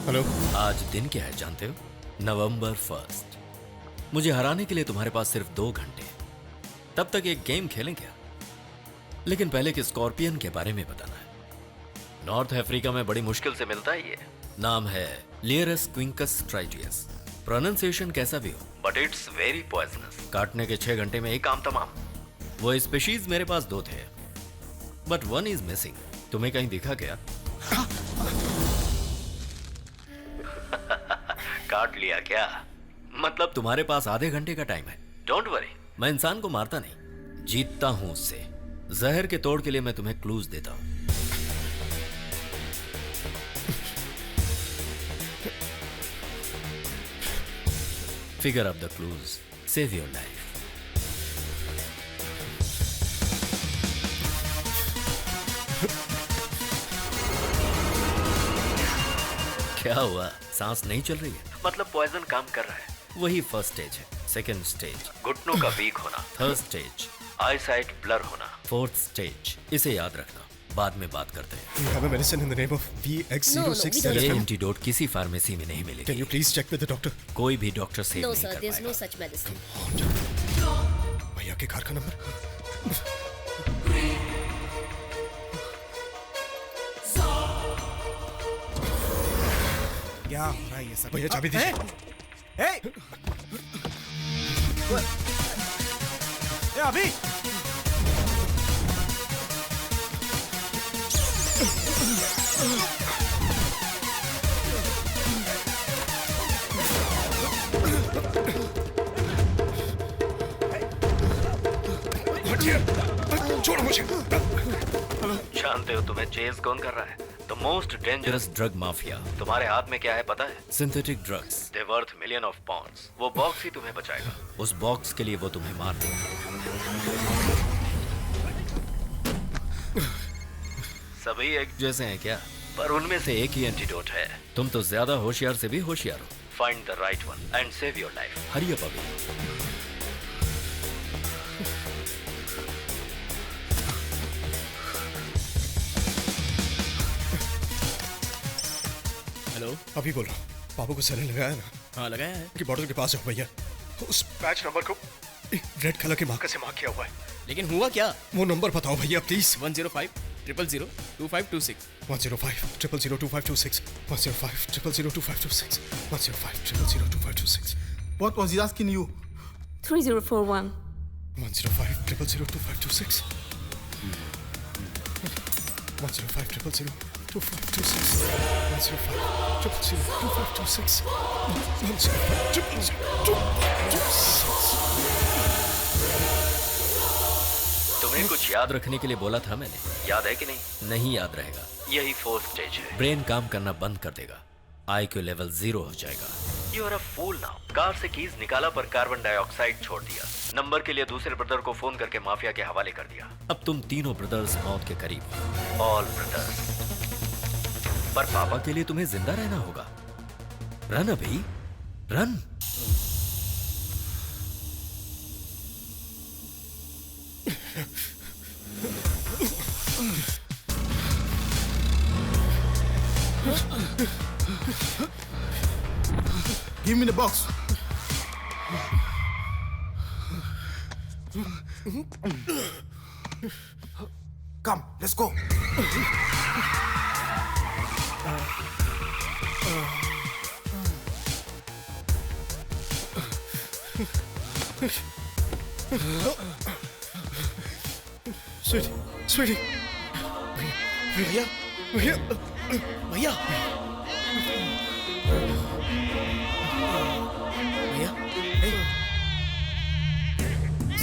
Hello. आज दिन क्या है जानते हो? नवंबर 1। मुझे हराने के लिए तुम्हारे पास सिर्फ 2 घंटे। तब तक एक गेम खेलें क्या? लेकिन पहले कि स्कॉर्पियन के बारे में बताना है। नॉर्थ अफ्रीका में बड़ी मुश्किल से मिलता है ये। नाम है लियरस क्विंकस ट्राइटियस। प्रोनाउंसिएशन कैसा भी हो, बट इट्स वेरी पॉइजनस। काटने के 6 घंटे में एक काम तमाम। वो स्पीशीज मेरे पास 2 थे, बट 1 इज मिसिंग। तुम्हें कहीं दिखा क्या? काट लिया क्या? मतलब तुम्हारे पास आधे घंटे का टाइम है। डोंट वरी, मैं इंसान को मारता नहीं, जीतता हूं उससे। जहर के तोड़ के लिए मैं तुम्हें क्लूज देता हूं। Figure out the clues, save your life. क्या हुआ? सांस नहीं चल रही है? मतलब पॉइजन काम कर रहा है। वही फर्स्ट स्टेज है। सेकंड स्टेज घुटनों का वीक होना। Third stage I site blur होना। फोर्थ स्टेज, इसे याद रखना, बाद में बात करते हैं। You have a medicine in the name of VX06. ये एंटीडोट किसी फार्मेसी में नहीं मिलेगी। Can you please check with the doctor? कोई भी डॉक्टर सेव No, नहीं sir, कर there's no पाएगा। such medicine. भैया के कार का नंबर। क्या हो रहा है ये सब? भैया चाबी दीजिए। अभी छोड़ो मुझे। जानते हो तुम्हें चेज कौन कर रहा है? The most dangerous drug mafia. तुम्हारे हाथ में क्या है पता है? Synthetic drugs. They worth million of pounds. वो बॉक्स ही तुम्हें बचाएगा। उस बॉक्स के लिए वो तुम्हें मार देगा। सभी एक जैसे हैं क्या? पर उनमें से एक ही एंटीडोट है। तुम तो ज्यादा होशियार से भी होशियार हो। Find the right one and save your life. Hurry up अभी। हेलो। अभी बोल रहा हूँ। बाबू को सैलन लगाया ना? हाँ लगाया है, कि बॉर्डर के पास जाओ भैया। उस पैच नंबर को रेड कलर के मार्कर से मार्क किया हुआ है। लेकिन हुआ क्या? वो नंबर बताओ भैया please. 105-000-2526 105 000 2526 105 000 2526 105 000 2526 What was he asking you? 3041. 105 000 2526 105 000 2526 105 000 2526 105 000 2526। तुम्हें कुछ याद रखने के लिए बोला था मैंने, याद है कि नहीं? नहीं याद रहेगा। यही फोर्थ स्टेज है। ब्रेन काम करना बंद कर देगा। IQ लेवल 0 हो जाएगा। You are a fool now. Car से कीज निकाला पर कार्बन डाइऑक्साइड छोड़ दिया। नंबर के लिए दूसरे ब्रदर को फोन करके माफिया के हवाले कर दिया। अब तुम तीनों ब्रदर्स मौत के करीब। All brothers. पर पापा के लिए तुम्हें जिंदा रहना होगा। रन अभी, run. Give me the box. Come, let's go. Sweetie भैया भैया भैया भैया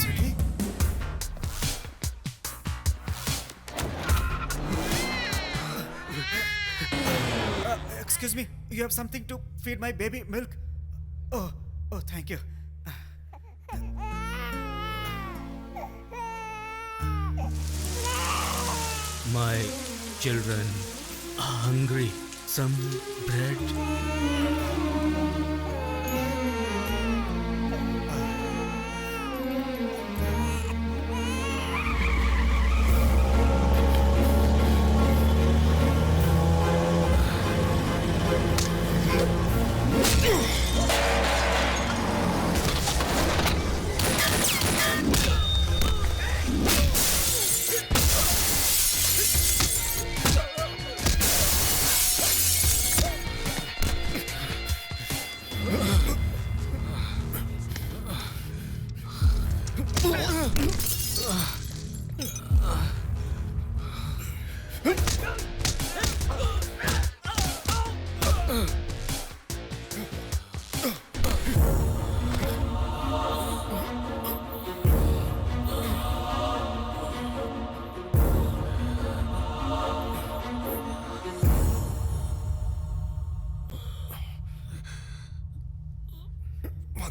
Sweetie? Excuse me, you have something to feed my baby milk? Oh, thank you. My children are hungry. Some bread.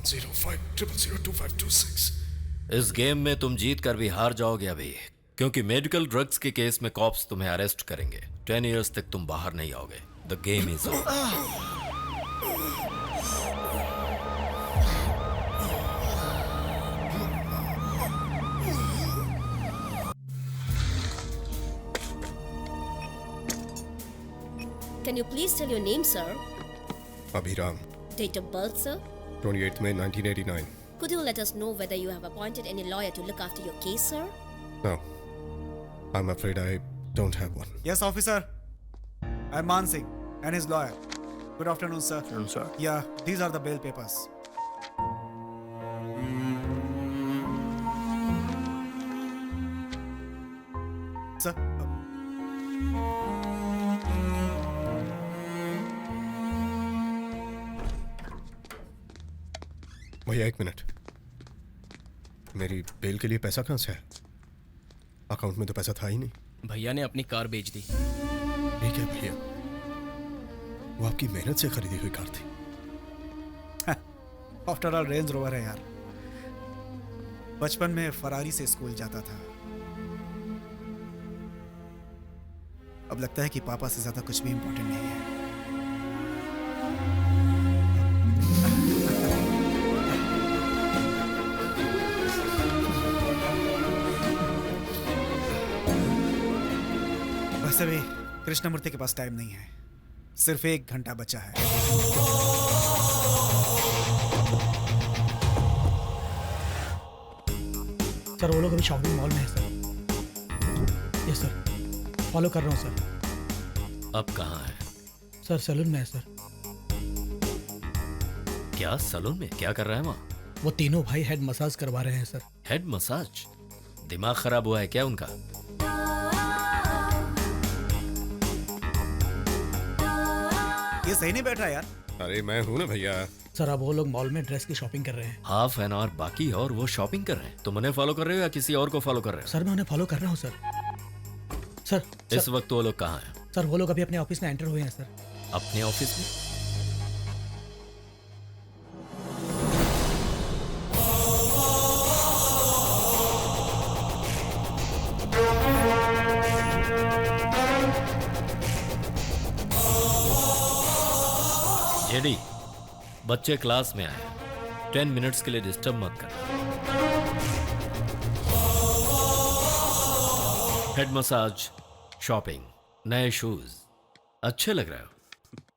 105002526. इस गेम में तुम जीत कर भी हार जाओगे अभी, क्योंकि मेडिकल ड्रग्स के केस में कॉप्स तुम्हें अरेस्ट करेंगे। 10 इयर्स तक तुम बाहर नहीं आओगे। The game is over. Can you please tell your name, sir? Abhiram, Date of birth, sir? 28th May 1989. Could you let us know whether you have appointed any lawyer to look after your case, sir? No, I'm afraid I don't have one. Yes, officer. I'm Man Singh and his lawyer. Good afternoon, sir. Afternoon, sir. Yeah, these are the bail papers. Sir, भैया एक minute, मेरी bell के लिए पैसा कहाँ से है? Account में तो पैसा था ही नहीं। भैया ने अपनी कार बेच दी। ये क्या भैया, वो आपकी मेहनत से खरीदी हुई कार थी। आफ्टर ऑल रेंज रोवर है यार। बचपन में फरारी से स्कूल जाता था। अब लगता है कि पापा से ज्यादा कुछ भी इंपॉर्टेंट नहीं है। वैसे भी कृष्णमूर्ति के पास टाइम नहीं है, सिर्फ 1 घंटा बचा है। सर वो लोग अभी शॉपिंग मॉल में है सर। यस सर, फॉलो कर रहा हूँ सर। अब कहाँ है? सर सैलून में है सर। क्या सलून में? क्या कर रहा है वहाँ? वो तीनों भाई हेड मसाज करवा रहे हैं सर। Head massage? दिमाग खराब हुआ है क्या उनका? ये सही नहीं बैठ रहा यार। अरे मैं हूं ना भैया। सर अब वो लोग मॉल में ड्रेस की शॉपिंग कर रहे हैं। हाफ एन आवर बाकी है और वो शॉपिंग कर रहे हैं। तुम उन्हें फॉलो कर रहे हो या किसी और को फॉलो कर रहे हो? सर मैं उन्हें फॉलो कर रहा हूँ सर। सर इस वक्त वो लोग कहाँ हैं? सर वो लोग अभी अपने ऑफिस में एंटर हुए हैं सर। अपने ऑफिस में? जेडी, बच्चे क्लास में आए, 10 मिनट्स के लिए डिस्टर्ब मत करना। हेड मसाज, शॉपिंग, नए शूज, अच्छे लग रहे हो।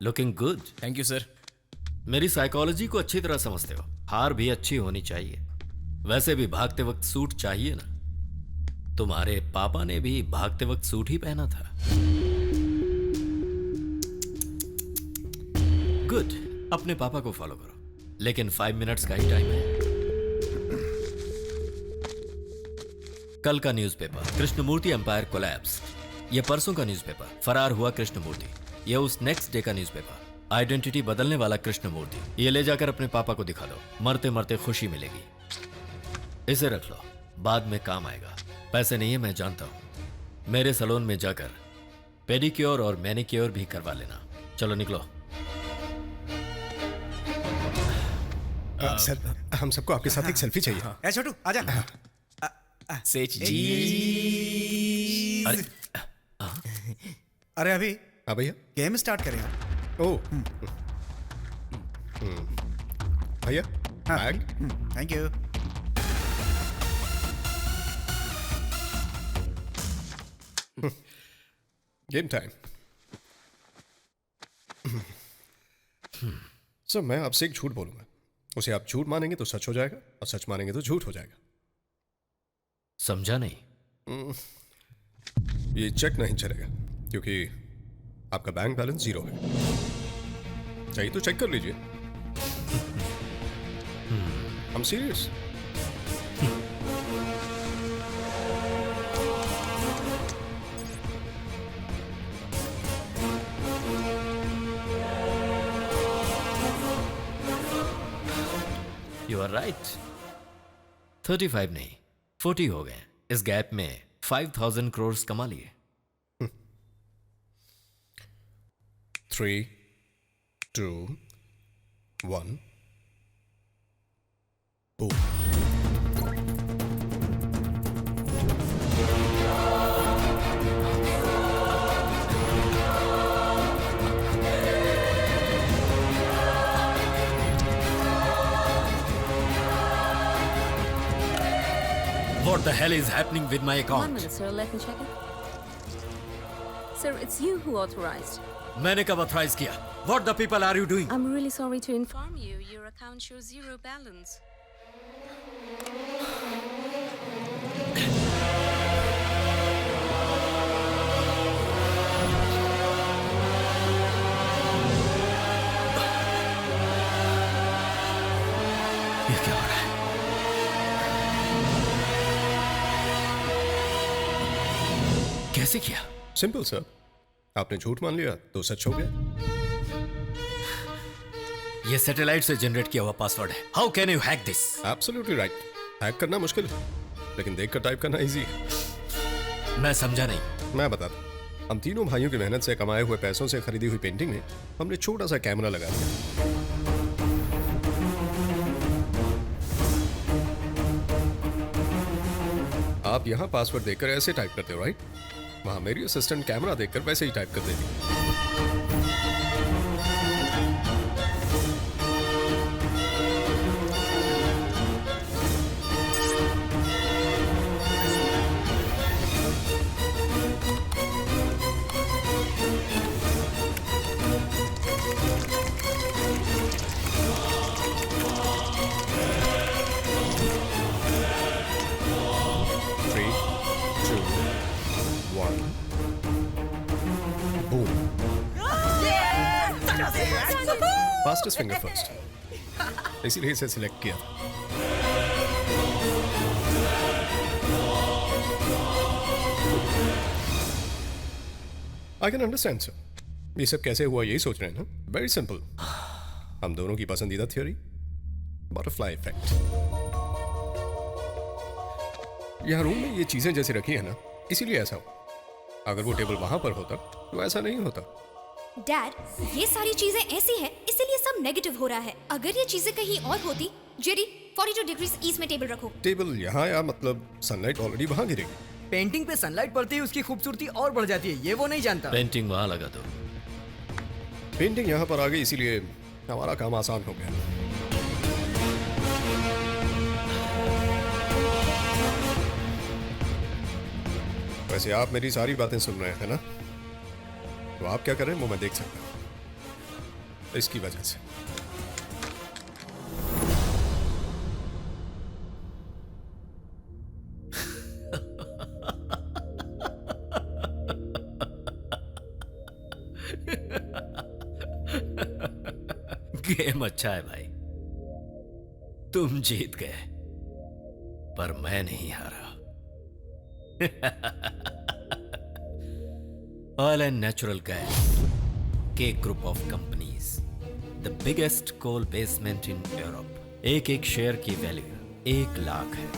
Looking good. Thank you sir. मेरी साइकोलॉजी को अच्छी तरह समझते हो। हार भी अच्छी होनी चाहिए। वैसे भी भागते वक्त सूट चाहिए ना। तुम्हारे पापा ने भी भागते वक्त सूट ही पहना था। गुड, अपने पापा को फॉलो करो, लेकिन 5 मिनट्स का ही टाइम है। कल का न्यूज़पेपर, कृष्णमूर्ति एम्पायर कोलैप्स। ये परसों का न्यूज़पेपर, फरार हुआ कृष्णमूर्ति। ये उस नेक्स्ट डे का न्यूज़पेपर, आइडेंटिटी बदलने वाला कृष्णमूर्ति। ये ले जाकर अपने पापा को दिखा दो, मरते मरते खुशी मिलेगी। इसे रख लो, बाद में काम आएगा। पैसे नहीं है मैं जानता हूं। मेरे सैलून में जाकर पेडिक्योर और मैनिक्योर भी करवा लेना। चलो निकलो। सर हम सबको आपके साथ एक सेल्फी चाहिए। ए छोटू आजा। सेठ जी। अरे अरे अभी हाँ भैया। गेम स्टार्ट करें यार। ओ भैया bag. Thank you. Game time. Sir मैं आपसे एक झूठ बोलूंगा, उसे आप झूठ मानेंगे तो सच हो जाएगा और सच मानेंगे तो झूठ हो जाएगा। समझा नहीं। ये चेक नहीं चलेगा क्योंकि आपका बैंक बैलेंस 0 है। चाहिए तो चेक कर लीजिए। I'm serious. You are right. 35 नहीं 40 हो गए। इस गैप में 5,000 करोड़ कमा लिए। 3, 2, 1 Boom. What the hell is happening with my One account? minute, sir. Let me check it. Sir, it's you who authorized. मैंने कब ऑथराइज किया? What the people are you doing? I'm really sorry to inform you. Your account shows zero balance. ये क्या हो रहा है? कैसे किया? सिंपल सर, आपने झूठ मान लिया तो सच हो गया। ये सैटेलाइट से जनरेट किया हुआ पासवर्ड है। How can you hack this? Absolutely right. Hack करना मुश्किल है, लेकिन देखकर टाइप करना इजी है। मैं समझा नहीं। मैं बताता हूं। हम तीनों भाइयों की मेहनत से कमाए हुए पैसों से खरीदी हुई पेंटिंग में हमने छोटा सा कैमरा लगा दिया। आप यहाँ पासवर्ड देखकर ऐसे टाइप करते हो, राइट? वहां मेरी असिस्टेंट कैमरा देखकर वैसे ही टाइप कर देती। Three, two, one. Boom. Fastest finger first. इसीलिए इसे सिलेक्ट किया था। I can understand sir. ये सब कैसे हुआ यही सोच रहे हैं ना? Very simple. हम दोनों की पसंदीदा थ्योरी, बटरफ्लाई इफेक्ट। यहाँ रूम में ये चीजें जैसे रखी है ना, इसीलिए ऐसा हो। अगर वो टेबल वहां पर होता तो ऐसा नहीं होता। डैड, ये सारी चीजें ऐसी हैं, इसीलिए सब नेगेटिव हो रहा है। अगर ये चीजें कहीं और होती, जेडी 42 डिग्रीज ईस्ट में टेबल रखो। टेबल यहाँ या मतलब सनलाइट ऑलरेडी वहां गिरेगी। पेंटिंग पे सनलाइट पड़ती है, उसकी खूबसूरती और बढ़ जाती है। ये वो नहीं जानता। पेंटिंग वहां लगा दो। पेंटिंग यहाँ पर आ गई, इसीलिए हमारा काम आसान हो गया। वैसे आप मेरी सारी बातें सुन रहे हैं ना, तो आप क्या कर रहे हैं वो मैं देख सकता हूं, इसकी वजह से। गेम अच्छा है भाई, तुम जीत गए, पर मैं नहीं हारा। Oil and natural gas. K group of companies. The biggest coal basement in Europe. एक शेयर की वैल्यू 1 लाख है।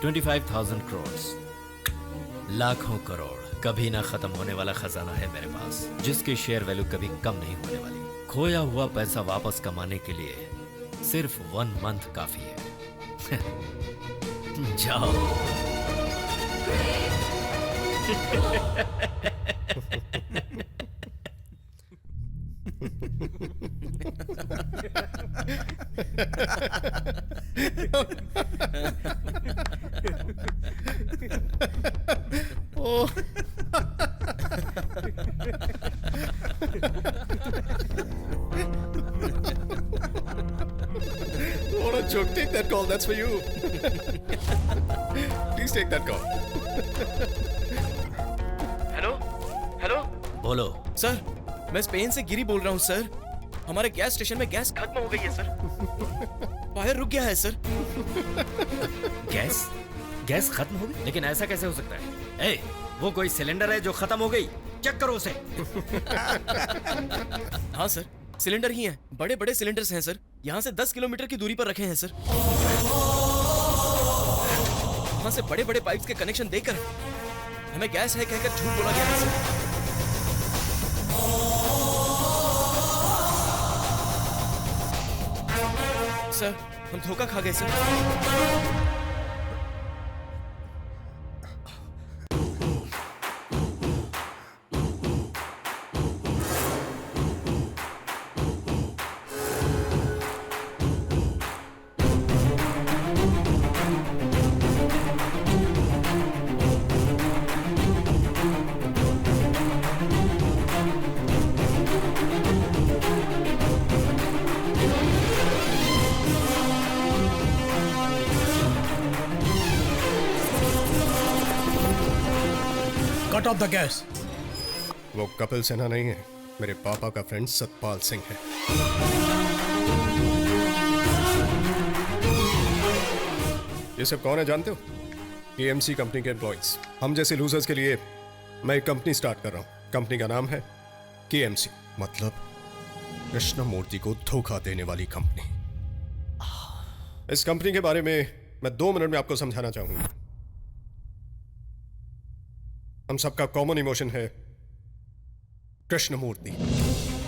25,000 करोड़। लाखों करोड़ कभी ना खत्म होने वाला खजाना है मेरे पास, जिसकी शेयर वैल्यू कभी कम नहीं होने वाली। खोया हुआ पैसा वापस कमाने के लिए सिर्फ 1 मंथ काफी है। जाओ। What a joke. Take that call. That's for you. Please take that call. Hello hello बोलो। सर, मैं स्पेन से गिरी बोल रहा हूँ सर। हमारे गैस स्टेशन में गैस खत्म हो गई है सर। फायर रुक गया है सर। गैस खत्म हो गई? लेकिन ऐसा कैसे हो सकता है? ए, वो कोई सिलेंडर है जो खत्म हो गई? चेक करो उसे। हाँ सर, सिलेंडर ही हैं। बड़े बड़े सिलेंडर्स हैं सर। यहाँ से 10 किलोमीटर की दूरी पर रखे हैं सर। वहाँ से बड़े बड़े पाइप्स के कनेक्शन देकर हमें गैस है कहकर झूठ बोला गया है सर। सर, हम धोखा खा गए sir. Cut off the gas. वो कपिल सिन्हा नहीं है, मेरे पापा का फ्रेंड सतपाल सिंह है। ये सब कौन है जानते हो? केएमसी कंपनी के एम्प्लॉइज। हम जैसे लूजर्स के लिए मैं एक कंपनी स्टार्ट कर रहा हूं। कंपनी का नाम है केएमसी, मतलब कृष्णमूर्ति को धोखा देने वाली कंपनी। इस कंपनी के बारे में मैं 2 मिनट में आपको समझाना चाहूंगा। हम सबका कॉमन इमोशन है कृष्णमूर्ति।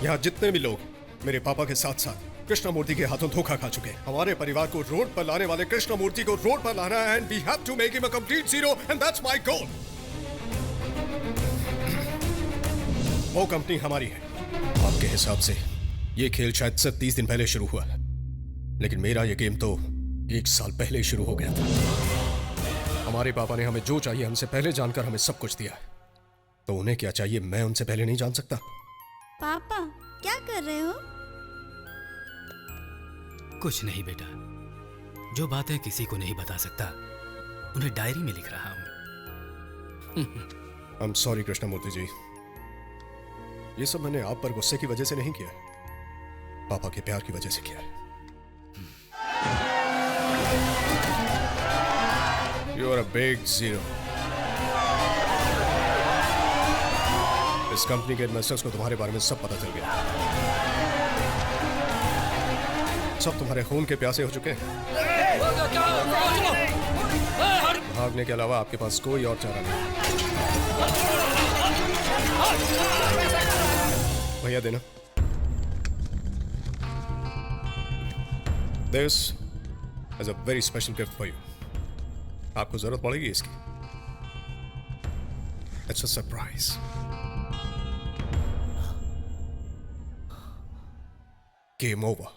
यहां जितने भी लोग मेरे पापा के साथ साथ कृष्णमूर्ति के हाथों धोखा खा चुके हैं, हमारे परिवार को रोड पर लाने वाले कृष्णमूर्ति को रोड पर लाना है, and we have to make him a complete zero, and that's my goal. वो कंपनी हमारी है। आपके हिसाब से ये खेल शायद से 30 दिन पहले शुरू हुआ, लेकिन मेरा ये गेम तो 1 साल पहले ही शुरू हो गया था। हमारे पापा ने हमें जो चाहिए हमसे पहले जानकर हमें सब कुछ दिया है, तो उन्हें क्या चाहिए मैं उनसे पहले नहीं जान सकता? पापा क्या कर रहे हो? कुछ नहीं बेटा, जो बातें किसी को नहीं बता सकता उन्हें डायरी में लिख रहा हूं। आई एम सॉरी कृष्णमूर्ति जी, ये सब मैंने आप पर गुस्से की वजह से नहीं किया है, पापा के प्यार की वजह से किया है। You are a big zero. इस कंपनी के इन्वेस्टर्स को तुम्हारे बारे में सब पता चल गया। सब तुम्हारे खून के प्यासे हो चुके हैं। भागने के अलावा आपके पास कोई और चारा नहीं। भैया देना। This is a very special gift for you. आपको जरूरत पड़ेगी इसकी। It's a surprise. Game over.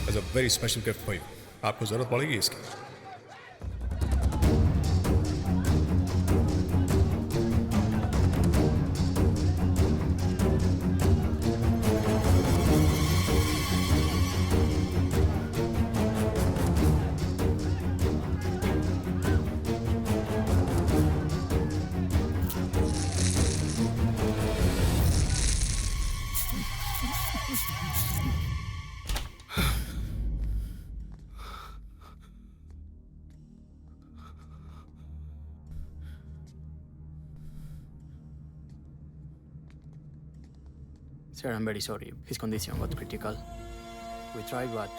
As a very special gift for you. आपको जरूरत पड़ेगी इसकी। Sir, I'm very sorry. His condition got critical. We tried, but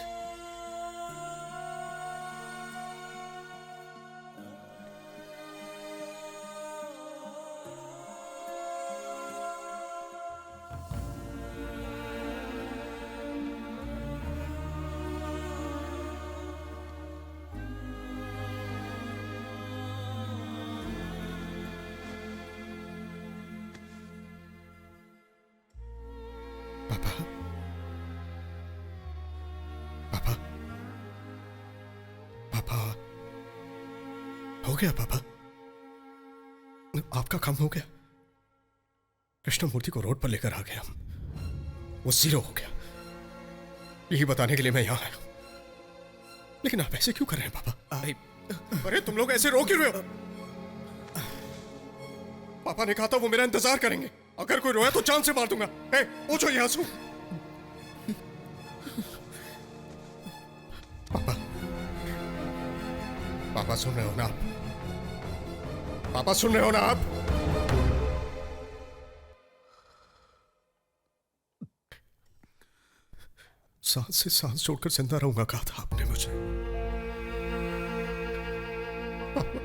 हो गया पापा, आपका काम हो गया। कृष्णमूर्ति को रोड पर लेकर आ गए हम, वो जीरो हो गया। यही बताने के लिए मैं यहां आया हूं। लेकिन आप ऐसे क्यों कर रहे हैं पापा? अरे तुम लोग ऐसे रो क्यों रहे हो? पापा ने कहा था वो मेरा इंतजार करेंगे, अगर कोई रोया तो जान से मार दूंगा। पूछो ये आंसू। पापा सुन रहे हो ना आप? पापा सुन रहे हो ना आप? सांस से सांस छोड़कर जिंदा रहूंगा कहा था आपने मुझे। पापा,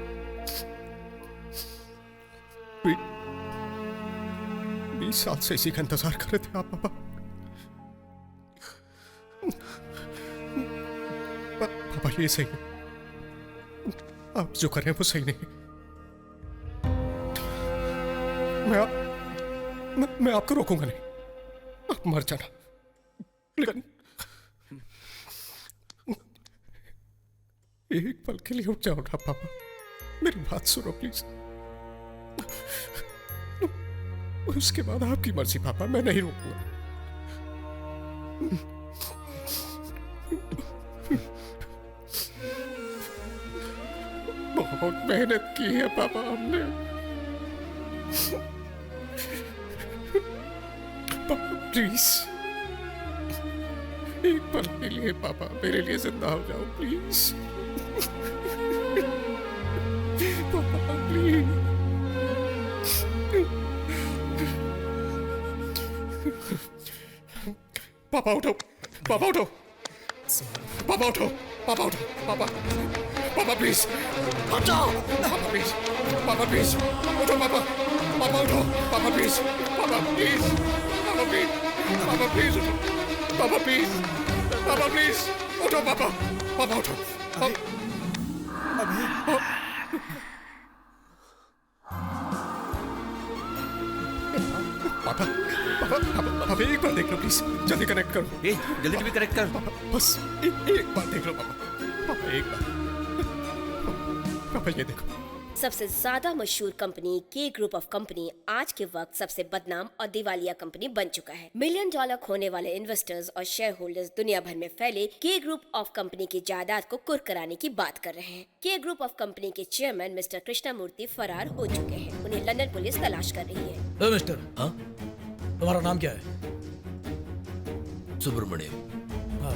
20 साल से इसी का इंतजार कर रहे थे आप पापा। पापा ये सही नहीं, आप जो कर रहे हैं वो सही नहीं। मैं आपको रोकूंगा नहीं, आप मर जाना, लेकिन एक पल के लिए उठ जाओ ना पापा, मेरी बात सुनो प्लीज। उसके बाद आपकी मर्जी पापा, मैं नहीं रोकूंगा। बहुत मेहनत की है पापा हमने। पापा प्लीज, एक पल के लिए पापा मेरे लिए जिंदा हो जाओ प्लीज। पापा प्लीज। पापा उठो, पापा उठो, पापा उठो, पापा उठो, पापा, पापा प्लीज हट जाओ, पापा प्लीज, पापा प्लीज उठो, पापा, पापा उठो, पापा प्लीज, पापा प्लीज, पापा प्लीज, पापा प्लीज उठो, पापा प्लीज, पापा प्लीज उठो, पापा, पापा उठो, पापा, पापा, पापा एक बार देख लो प्लीज, जल्दी कनेक्ट करो। जल्दी भी कनेक्ट कर। पापा बस एक बार देख लो पापा, पापा एक बार, पापा ये देखो। सबसे ज्यादा मशहूर कंपनी के ग्रुप ऑफ कंपनी आज के वक्त सबसे बदनाम और दिवालिया कंपनी बन चुका है। $1 मिलियन खोने वाले इन्वेस्टर्स और शेयर होल्डर्स दुनिया भर में फैले के ग्रुप ऑफ कंपनी की जायदाद को कुर्क कराने की बात कर रहे हैं। के ग्रुप ऑफ कंपनी के चेयरमैन मिस्टर कृष्णमूर्ति फरार हो चुके हैं। उन्हें लंदन पुलिस तलाश कर रही है। मिस्टर, हाँ, तुम्हारा नाम क्या है? सुब्रमण्यम। हाँ।